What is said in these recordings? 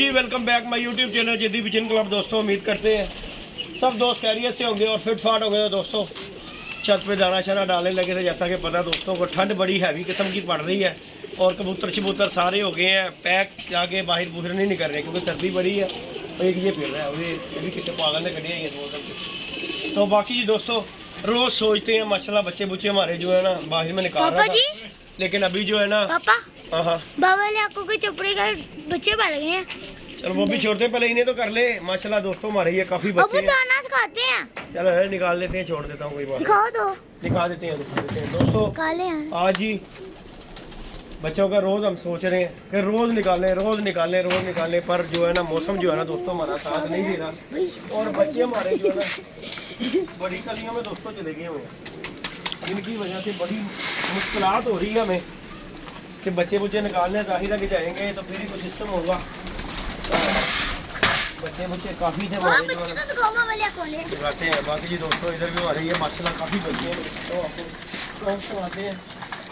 Ji, welcome back my YouTube channel जदी vision club. दोस्तों उम्मीद करते हैं सब दोस्त खैरियत से होंगे और फिट फाट हो गए। दोस्तों छत पे दाना शाना डालने लगे थे। जैसा कि पता दोस्तों को ठंड बड़ी हैवी किस्म की पड़ रही है और कबूतर शबूतर सारे हो गए हैं पैक, जाके बाहर बूहर नहीं कर रहे क्योंकि सर्दी बड़ी है। और एक ये फिर रहा है, ये भी किसी पागल ने कटिया है। तो बाकी जी दोस्तों रोज़ सोचते हैं माशाल्लाह बच्चे बुच्चे हमारे जो है ना बाहर में निकाल रहा था, लेकिन अभी जो है ना पापा, हाँ बाबा ने आपको कोई चपड़े का बच्चे पाल गए हैं। चलो वो भी छोड़ते, पहले इन्हें तो कर ले। माशाल्लाह दोस्तों हमारे ये काफी बच्चे हैं। दाना खाते हैं। चलो निकाल लेते हैं, छोड़ देता हूँ कोई बात। दिखाओ तो। दिखा देते हैं दोस्तों। काले हैं आज ही बच्चों का रोज हम सोच रहे हैं कि रोज निकालें, पर जो है ना मौसम जो है ना दोस्तों हमारा साथ नहीं दे रहा और बच्चे हमारे जो है ना बड़ी कलियों में दोस्तों चले गए हुए हैं, जिनकी वजह से बड़ी मुश्किलात हो रही है हमें कि बच्चे बुच्चे निकालने जाहिर है कि जाएंगे तो फिर ही कुछ सिस्टम होगा। बच्चे बुच्चे काफ़ी थे हमारे जो है दिखाते हैं। बाकी जी दोस्तों इधर भी हमारे ये माशाल्लाह काफ़ी बच्चे हैं, तो आपको सुनाते हैं।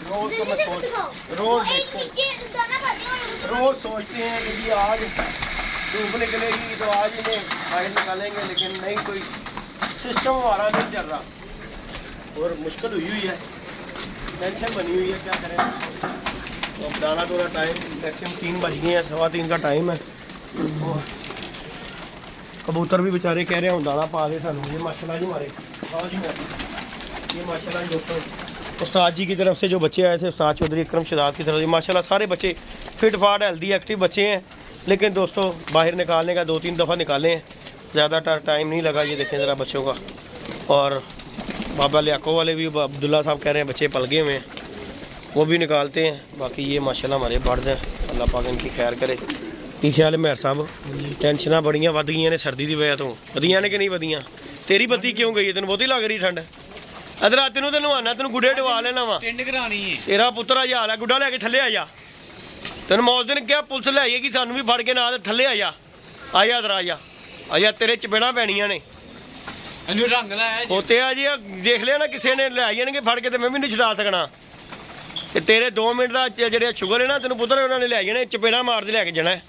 रोज़ तो मैं रोज़ सोचते हैं कि जी आज धूप निकलेगी तो आज इन्हें बाहर निकालेंगे, लेकिन नहीं कोई सिस्टम हमारा नहीं चल रहा और मुश्किल हुई है, टेंशन बनी हुई है, क्या करें। तो अब दाना थोड़ा टाइम मैक्सिमम 3 बज गए हैं, 3:15 का टाइम है। और कबूतर भी बेचारे कह रहे हैं दाना पा दे सानू। ये माशाल्लाह जी हमारे ये माशाल्लाह जी दोस्तों उस्ताद जी की तरफ से जो बच्चे आए थे, उस्ताद चौधरी इकरम शहजाद की तरफ से माशाल्लाह सारे बच्चे फिट फाट हेल्दी एक्टिव बच्चे हैं। लेकिन दोस्तों बाहर निकालने का 2-3 दफ़ा निकाले हैं, ज़्यादा टाइम नहीं लगा। ये देखें ज़रा बच्चों का। और बाबा लियाको वाले भी अब्दुल्ला साहब कह रहे हैं बच्चे पल गए हुए हैं, वो भी निकालते हैं। बाकी ये माशाल्लाह हमारे बर्ड्स हैं, अल्लाह पाक इनकी खैर करे। की ख्याल है मेहर साहब? टेंशन बड़ियाँ वध गई ने सर्दी की वजह तो। वधियाँ ने कि नहीं वधियाँ? तेरी बत्ती क्यों गई है? तेन बहुती लग रही ठंड। अदर तेन तो नहाना, तेन गुड्डे डवा लेना वा। तेरा पुत्र हाल है, गुड्डा लैके थले आ जा। तेन मौत दिन क्या पुलिस ले आई कि सानू भी फड़ के ना थले आ जा। आ जा इधर आ जा, तेरे चपेड़ा पैनिया ने होते आ जी। देख लिया ना किसी ने ले जाएंगे फड़ के, तो मैं भी नहीं छुड़ा सकना। तेरे 2 मिनट का जो शुगर है ना तेन पुत्र उन्होंने ले जाने, चपेड़ा मारते लैके जाना है।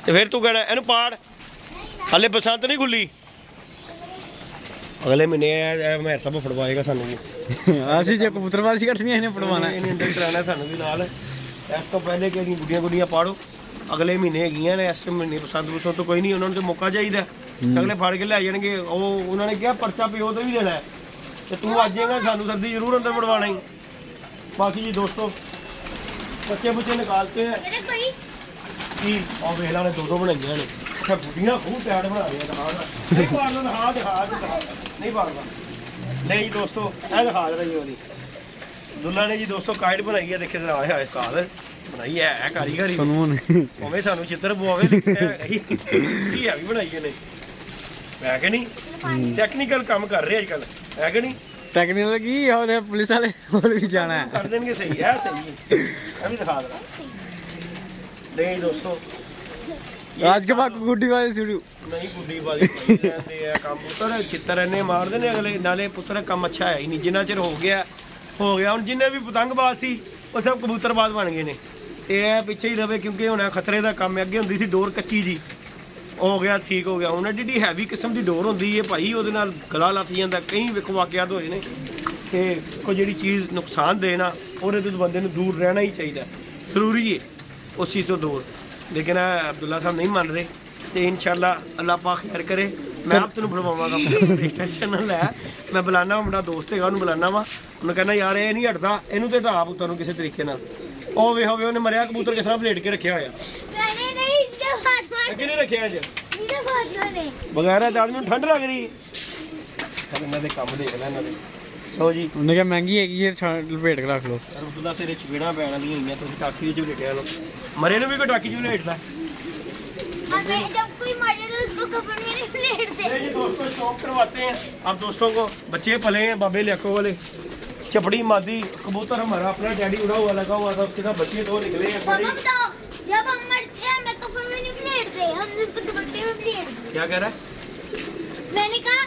तो फिर तू कहना इन पाड़ हाले बसंत नहीं खुली, अगले महीने मेहर साहब फड़वाएगा सानू भी। ਅਸੀਂ ਜੇ ਕਬੂਤਰਵਾਲ ਸੀ ਕੱਟਣੀ ਇਹਨੇ ਪੜਵਾਣਾ ਇਹਨੇ ਅੰਦਰ ਕਰਾਣਾ ਸਾਨੂੰ ਵੀ ਨਾਲ। ਇਸ ਤੋਂ ਪਹਿਲੇ ਕਿ ਗੁੱਡੀਆਂ ਗੁੱਡੀਆਂ ਪਾੜੋ, ਅਗਲੇ ਮਹੀਨੇ ਹੈਗੀਆਂ ਨੇ। ਇਸ ਮਹੀਨੇ ਬਸੰਤ ਬਸੰਤ ਤੋਂ ਕੋਈ ਨਹੀਂ, ਉਹਨਾਂ ਨੂੰ ਤਾਂ ਮੌਕਾ ਚਾਹੀਦਾ। ਅਗਲੇ ਫੜ ਕੇ ਲੈ ਜਾਣਗੇ। ਉਹ ਉਹਨਾਂ ਨੇ ਕਿਹਾ ਪਰਚਾ ਪਿਓ ਤੇ ਵੀ ਦੇਣਾ ਹੈ, ਤੇ ਤੂੰ ਅੱਜ ਜਾਏਗਾ ਸਾਨੂੰ ਸਰਦੀ ਜ਼ਰੂਰ ਅੰਦਰ ਵੜਵਾਣਾ ਹੀ। बाकी जी दोस्तों बच्चे बुच्चे निकालते हैं कि और वेला ने 2-2 बनाइया ने। अच्छा गुड्डियाँ खूब टाइट बना रही नहीं पाड़ना नहीं दोस्तों, यह दिखा रहा जी वाली दुल्ला ने जी दोस्तों काइट बनाई है। देखे जरा आए साल बनाई है कारीगरी उमें सानू चित्र बुआवे भी बनाई ने है कि नहीं। टैक्नीकल काम कर रहे अजकल है कि नहीं। ਟੈਕਨੀਕਲ ਕੀ ਹੋਰ ਪੁਲਿਸ ਵਾਲੇ ਹੋਰ ਵੀ ਜਾਣਾ ਹੈ कर देंगे। सही है अभी दिखा रहा नहीं दोस्तों। आज के बाद गुड्डी वाले शुरू नहीं गुड्डी वाली रहते हैं काम पुत्र चित्तर इन्ने मारते हैं अगले नाले पुत्र काम अच्छा है ही नहीं। जिन्ना चिर हो गया हम जिन्ने भी पतंगबाज सी वो सब कबूतरबाज बन गए ने। ये पिछे ही रवे क्योंकि हुण खतरे का काम अगे हुंदी सी डोर कच्ची जी, हो गया ठीक हो गया। हुण एडी हैवी किस्म की डोर होंदी है भाई, ਉਹਦੇ ਨਾਲ गला ਲੱਥ ਜਾਂਦਾ। कई ਵੇਖੋ ਵਾਕਿਆਤ ਹੋਏ ਨੇ ਕਿ ਕੋਈ ਜਿਹੜੀ ਚੀਜ਼ ਨੁਕਸਾਨ ਦੇ ਨਾ ਉਹਦੇ ਤੋਂ ਬੰਦੇ ਨੂੰ ਦੂਰ ਰਹਿਣਾ ਹੀ ਚਾਹੀਦਾ, ਜ਼ਰੂਰੀ ਹੈ ਉਸ ਚੀਜ਼ ਤੋਂ ਦੂਰ। लेकिन अब्दुल्ला साहब नहीं मान रहे, तो इंशाल्लाह अल्लाह पाक खैर करे। मैं आप तेन बुलवावागा, टेंशन ना लै। मैं बुलाना वा, मेरा दोस्त है उन्होंने बुलाना वा। उन्हें कहना यार ये नहीं हटता, इनू तो हटा पुत्तर नूं किसी तरीके नाल। ओ वेखो वे उन्हें मरिया कबूतर किस तरह पलेट के रखा होया। किहने रखिया अज बगैर आदमी नूं ठंड लग रही है। इन्हां दे काम देख लै इन्हां दे। लो जी ਉਹਨੇ ਕਿਹਾ ਮਹਿੰਗੀ ਹੈਗੀ ਹੈ, ਲਪੇਟ ਕੇ ਰੱਖ ਲਓ। अब्दुल्ला तेरे चपेड़ा पैण वालियां होईयां, तुसीं टाकी विच लपेटिया लो। मरे नूं भी कोई टाकी च लपेटदा जब कोई मरे तो उसको कफन में नहीं पलेटते। ये दोस्तों शौक करवाते हैं आप दोस्तों को। बच्चे पले हैं बाबे लियाको वाले, चपड़ी मादी कबूतर हमारा अपना डैडी उड़ा हुआ लगा हुआ था, उसके साथ बच्चे 2 निकले हैं। पापा बताओ, जब हम मरते हैं हमें कफन में नहीं पलेटते, हम उसको दुपट्टे में पलेटते। क्या कह रहा है? मैंने कहा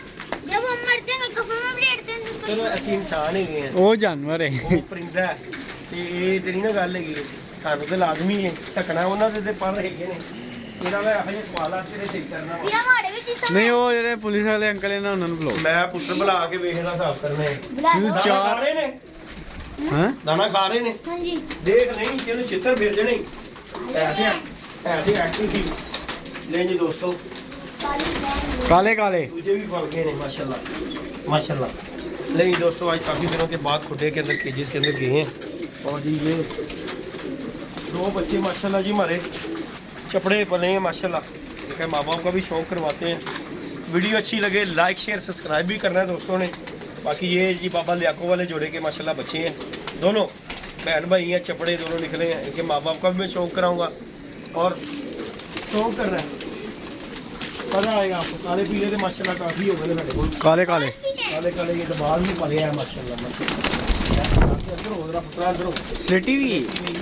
जब हम मरते हैं हमें कफन में पलेटते हैं। चलो असं इंसान ही हैं, ਉਹ ਜਾਨਵਰ ਹੈ। वो परिंदा है, तो ये तेरी ना गल हैगी सानू तो लाजमी है ढकना। उन्होंने तो पर हैगे ने ਇਹਨਾਂ ਦਾ ਇਹੋ ਜਿਹੇ ਸਵਾਲ ਆ ਤੇਰੇ ਠੀਕ ਕਰਨਾ ਵਾ। ਯਾ ਮਾੜੇ ਵਿੱਚ ਹੀ ਨਹੀਂ ਉਹ ਜਿਹੜੇ ਪੁਲਿਸ ਵਾਲੇ ਅੰਕਲ ਇਹਨਾਂ ਉਹਨਾਂ ਨੂੰ ਬੁਲਾਓ। ਮੈਂ ਪੁੱਤਰ ਬੁਲਾ ਕੇ ਵੇਖਦਾ ਹਿਸਾਬ ਕਰਨੇ ਤੂੰ ਦਾਣਾ ਚਾਰ- ਖਾ ਰਹੇ ਨੇ ਹਾਂ ਦਾਣਾ ਖਾ ਰਹੇ ਨੇ ਹਾਂਜੀ ਦੇਖ ਨਹੀਂ ਤੈਨੂੰ ਛਿੱਤਰ ਫਿਰ ਜਣੇ ਐਸੇ ਐਕਟਿਵ ਸੀ ਲੈ ਜੀ ਦੋਸਤੋ काले काले तुझे भी पड़ गए नहीं माशाल्लाह माशाल्लाह। नहीं दोस्तों आज काफ़ी दिनों के बाद खुडे के अंदर केजेस के अंदर गए हैं और जी ये दो बच्चे माशाल्लाह जी हमारे चपड़े पले हैं माशाल्लाह। ठीक है माँ बाप का भी शौक़ करवाते हैं। वीडियो अच्छी लगे लाइक शेयर सब्सक्राइब भी करना है दोस्तों ने। बाकी ये जी बाबा लियाको वाले जोड़े के माशाल्लाह बच्चे हैं दोनों बहन भाई हैं चपड़े दोनों निकले हैं। इनके माँ बाप का भी मैं शौक़ कराऊँगा और शौक़ करना है पता आएगा आपको। काले पीले तो माशाल्लाह काफ़ी हो गए मेरे को काले काले काले काले ये तो बाल भी पले हैं माशाल्लाह माशाल्लाह। इधर हो जरा पुत्रा इधर हो स्लेटी भी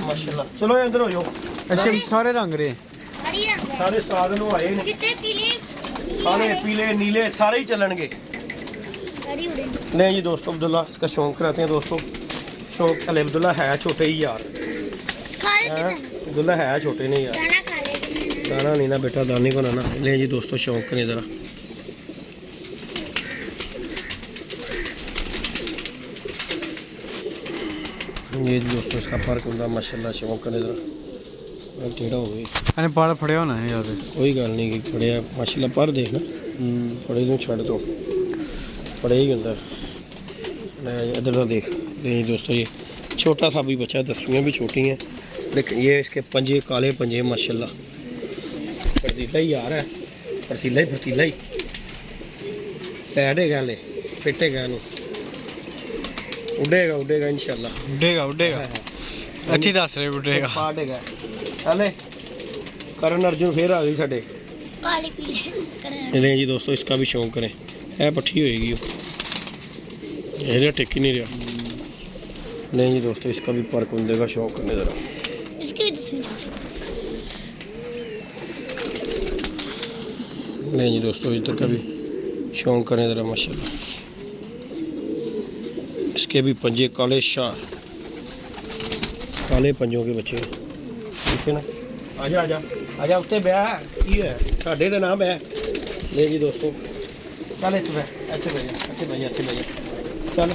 माशाल्लाह। चलो इधर हो जाओ अच्छा सारे रंग रहे हरी रंग है सारे साधन आए ने चिट्टे पीले काले पीले नीले सारे ही चलणगे। हरी उड़े ले जी दोस्तों अब्दुल्ला इसका शौक कराते हैं दोस्तों। शौक अले अब्दुल्ला है छोटे ही यार खाने हैं? के अब्दुल्ला है छोटे नहीं यार दाना खा लेते हैं दाना नहीं ना बेटा दाने को ना ना। ले जी दोस्तों शौक करें ज़रा ये जी दोस्तों इसका फर्क होता माशाल्लाह। शौक करें ज़रा टेढ़ा हो गई अरे बाल फड़े होना है यार कोई गल नहीं कि पढ़िया माशाल्लाह पर देखना पढ़े तू छड़ दो पढ़े ही अंदर इधर ना देख। नहीं दोस्तों ये छोटा सा भी बच्चा 10वीं भी छोटी हैं लेकिन ये इसके पंजे काले पंजे माशाल्लाह फर्तीला ही यार है फर्तीला ही टैड है ले फिटे गया उड़ेगा इंशाल्लाह उड़ेगा उड़ेगा अच्छी दस रहे उड़ेगा पार्ट है चले करण अर्जुन फिर आ गई साडे काले पीले करें चले जी दोस्तों इसका भी शौक करें है पट्टी होएगी ये टिक ही नहीं रहा। नहीं जी दोस्तों इसका भी पर कुंदे का शौक करने ज़रा इसकी वजह से नहीं जी दोस्तों इधर का भी शौक करें ज़रा माशाल्लाह। इसके भी पंजे काले शाह काले पंजों के बच्चे ठीक है ना। आजा आजा आजा उत्ते बह की है साढ़े तो ना बह। ले जी दोस्तों चल इतने बह चल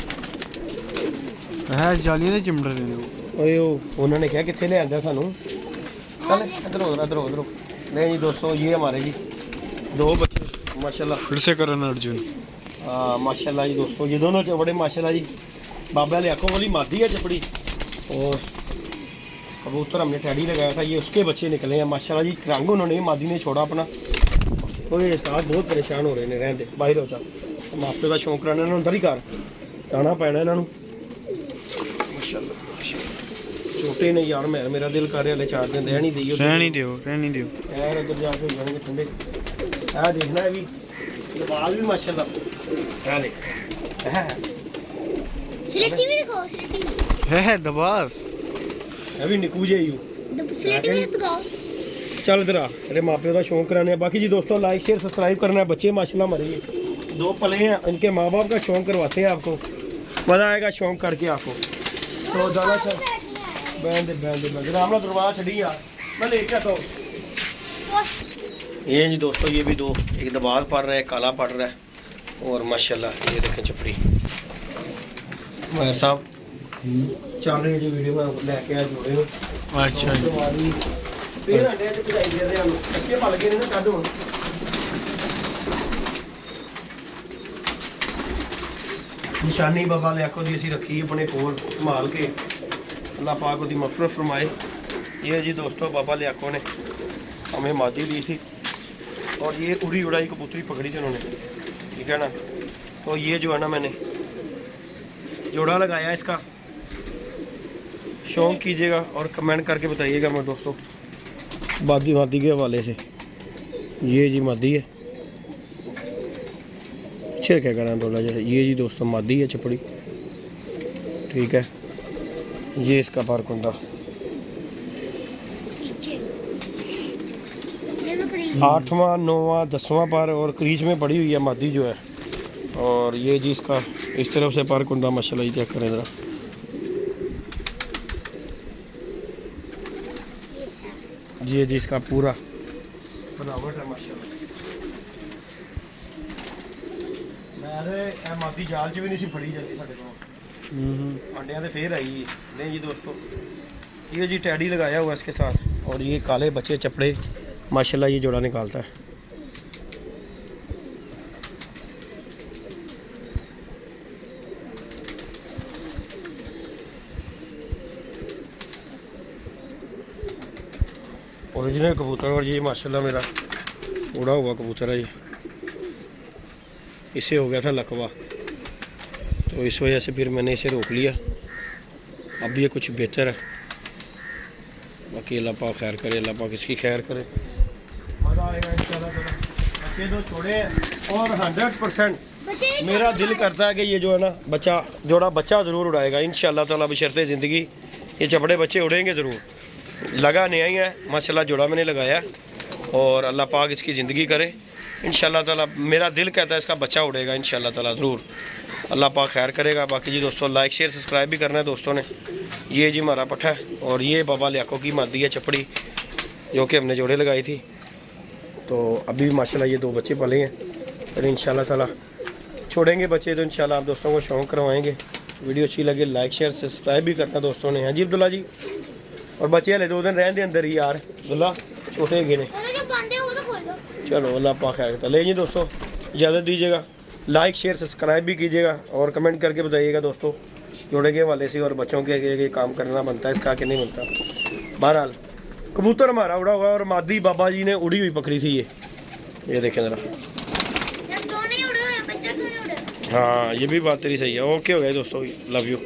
है जालियां दे चिमड़ रहे ने ओए उन्होंने क्या कितने ले आंदा सानू चल इधर हो। नहीं जी दोस्तों ये हमारे जी दो बच्चे माशाल्लाह फिर से करण अर्जुन हाँ माशाल्लाह जी दोस्तों ये दोनों चपड़े माशाल्लाह जी बाबा लियाको वाली मादी है चपड़ी और कबूतर हमने टैडी लगाया था ये उसके बच्चे निकले हैं माशाल्लाह जी। रंग उन्होंने मादी ने छोड़ा अपना और ये साथ बहुत परेशान हो रहे हैं रहते बाहर होता मापे का शौक कराना इन्होंने अंदर ही कर आना पैना इन्हों माशाल्लाह। छोटे ने यार मेरा दिल कर रहा है 4 दिन रहनी दियो रहनी दियो यार उधर जाके हो जाएंगे ठंडे। है देखना है भी बाल भी माशाल्लाह है देख है स्लेटी भी दिखाओ स्लेटी है दबास भी निकू जे यू स्लेटी भी दिखाओ चल इधर आ तेरे मापे का शौक कराने हैं। बाकी जी दोस्तों लाइक शेयर सब्सक्राइब करना है। बच्चे माशाल्लाह मरे दो पले हैं इनके माँ बाप का शौक करवाते हैं आपको मज़ा आएगा शौक करके आपको। तो ज़्यादा बहन रामला दरबार छड़ी यार मैं लेके आता हूँ। ये जी दोस्तों ये भी दो एक दबार पड़ रहा है काला पड़ रहा है और माशाल्लाह ये देखें चपड़ी मेरे साहब चल रही है जी वीडियो में लेके आ जोड़े हो अच्छा जी फिर अंडे च भजाई दे रहे हैं बच्चे पल गए ना कद हुण निशानी बाबा लियाको दी असीं रखी अपने कोल संभाल के अल्लाह पाक उसकी मफरत फरमाए। ये जी दोस्तों बाबा लियाको ने हमें मादी दी थी और ये उड़ी उड़ाई कबूतरी पकड़ी थी उन्होंने ठीक है ना। तो ये जो है ना मैंने जोड़ा लगाया इसका शौक कीजिएगा और कमेंट करके बताइएगा मैं दोस्तों मादी के हवाले से। ये जी मादी है अच्छे क्या करें थोड़ा जरा। ये जी दोस्तों मादी है चपड़ी ठीक है। ये इसका पर कुंदा 8वां 9वां 10वां पर और क्रीज में पड़ी हुई है मादी जो है। और ये जी इसका इस तरफ से पर कुंदा माशाल्लाह ये चेक करें ज़रा। ये जी इसका पूरा बनावट है माशाल्लाह। मैं मादी जाल च भी नहीं सी फड़ी जाती साढ़े को अंडिया तो फिर आई। नहीं जी दोस्तों, ये जी टैडी लगाया हुआ इसके साथ, और ये काले बच्चे चपड़े माशाल्लाह ये जोड़ा निकालता है। ओरिजिनल कबूतर, और ये माशाल्लाह मेरा उड़ा हुआ कबूतर है। ये इसे हो गया था लकवा, तो इस वजह से फिर मैंने इसे रोक लिया। अब ये कुछ बेहतर है। बाकी अल्लाह पाक खैर करे, अल्लाह पाक इसकी खैर करे, मज़ा आएगा इंशाल्लाह ताला। बच्चे तो छोड़े हैं और 100% मेरा दिल करता है कि ये जो है ना बच्चा जोड़ा बच्चा ज़रूर उड़ाएगा इंशाल्लाह ताला बशर्ते ज़िंदगी। ये चपड़े बच्चे उड़ेंगे ज़रूर। लगा नहीं आई है माशाल्लाह, जोड़ा मैंने लगाया, और अल्लाह पाक इसकी ज़िंदगी करे इंशाल्लाह ताला। मेरा दिल कहता है इसका बच्चा उड़ेगा इंशाल्लाह ताला ज़रूर, अल्लाह पाक खैर करेगा। बाकी जी दोस्तों लाइक शेयर सब्सक्राइब भी करना है दोस्तों ने। ये जी हमारा पट्ठा है, और ये बाबा लियाको की मादी है चपड़ी, जो कि हमने जोड़े लगाई थी। तो अभी भी माशाल्लाह ये 2 बच्चे पले हैं, फिर इंशाल्लाह ताला छोड़ेंगे बच्चे तो इंशाल्लाह आप दोस्तों को शौक़ करवाएंगे। वीडियो अच्छी लगे लाइक शेयर सब्सक्राइब भी करना दोस्तों ने। हाँ जी अब्दुल्ला जी, और बच्चे हले 2 दिन रहने अंदर ही यार, अब्दुल्ला छोटे गए ने। चलो अल्लाह पाक खैर करता। ले जी दोस्तों इजाज़त दीजिएगा, लाइक शेयर सब्सक्राइब भी कीजिएगा, और कमेंट करके बताइएगा दोस्तों जोड़े के वाले से और बच्चों के काम करना बनता है इसका कि नहीं बनता। बहरहाल कबूतर हमारा उड़ा हुआ, और मादी बाबा जी ने उड़ी हुई पकड़ी थी। ये देखें ज़रा। हाँ ये भी बात तेरी सही है। ओके हो गया दोस्तों, लव यू।